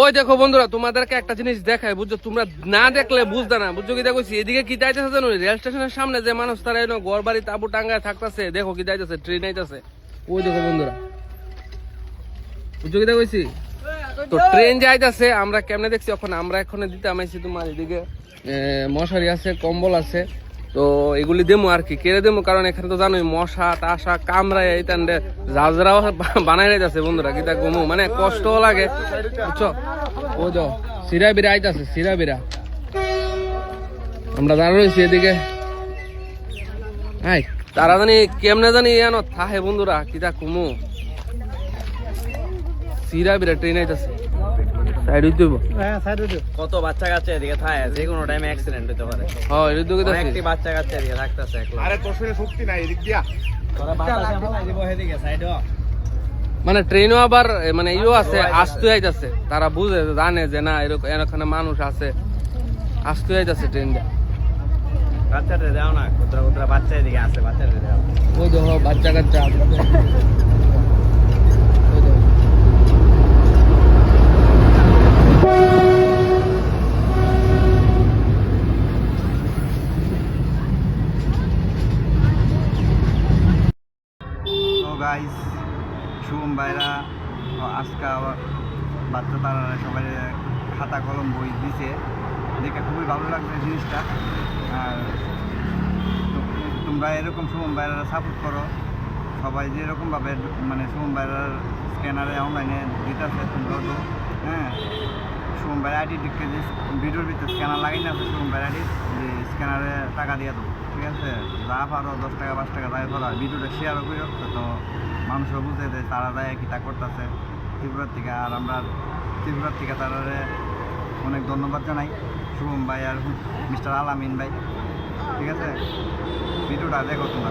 ওই দেখো বন্ধুরা, তোমাদেরকে একটা জিনিস দেখায়, বুঝছো? তোমরা না দেখলে বুঝতে না, বুঝছো? কি দেখছি এদিকে কি যাইতেছে জানো? রেল স্টেশনের সামনে যে মানুষ তারা এনো ঘর বাড়ি তাবু টাঙ্গায় থাকতেছে, দেখো কি যাইতেছে, ট্রেন আইতেছে। ওই দেখো বন্ধুরা, বুঝছো কি দেখছি? তো ট্রেন যাইতেছে, আমরা কেমনে দেখছি এখন? আমরা এখন দিতে আমাইছি তোমার এদিকে মশারি আছে, কম্বল আছে, তো এগুলি দেবো আর কি, কেড়ে দেবো, কারণ এখানে তো জানোই মশা টাশা কামড়ায় এই টান্ডে ঝাঁঝরাও বানাই যাচ্ছে বন্ধুরা। কি দেখ মানে কষ্টও লাগে, বুঝছো? ও যাও সিরা বিরা আইতাছে, সিরা বিরা আমরা দাঁড়া রয়েছি এদিকে। হ্যাঁ, তারা জানি কেমনে জানি জানো থাহে বন্ধুরা, কি দেখ কুমু সিরা বিরা ট্রেন আইতাছে। কত বাচ্চা কাচ্চা এদিকে থাকে, যে কোনো টাইমে অ্যাক্সিডেন্ট হতে পারে। হ্যাঁ, এটা তো অনেকটি বাচ্চা কাচ্চা এদিকে থাকতেছে। আরে তোর শরীরে শক্তি নাই, এদিক দিয়া মানে ট্রেনও আবার মানে ইও আছে, আসতে আইতাছে, তারা বুঝে জানে যে না এরকম এখানে মানুষ আছে, আসতে আইতাছে ট্রেনটা। বাচ্চাটা দাও না, কুতরা কুতরা বাচ্চা এদিকে আছে, বাচ্চাটা দাও। ওই দেখো বাচ্চা কাচ্চা, গাইস, শুভম ভাইরা আজকে আবার বাচ্চা তারা সবাই খাতা কলম বই দিছে, দেখে খুবই ভালো লাগছে জিনিসটা। আর তোমরা এরকম শুভম ভাইরা সাপোর্ট করো, সবাই যেরকমভাবে মানে শুভম ভাইরার স্ক্যানারে অনলাইনে দিতেছে তোমরাও তো। হ্যাঁ, শুভম ভাইয়ের আইডি দিকে যে ভিডিওর ভিতরে স্ক্যানার লাগাই না আছে, শুভম ভাইয়ের আইডি যে স্ক্যানারে টাকা দিয়ে দেবো, ঠিক আছে? যা পারো 10 টাকা 5 টাকা যাই করা, ভিডিওটা শেয়ারও করে তো মানুষও বুঝে দেয় তারা যায় কি তা করতেছে ত্রিপুরার থেকে। আর আমরা ত্রিপুরার থেকে তারা অনেক ধন্যবাদ জানাই, শুভম ভাই আর মিস্টার আলামিন ভাই, ঠিক আছে? ভিডিওটা দেখো তোমরা।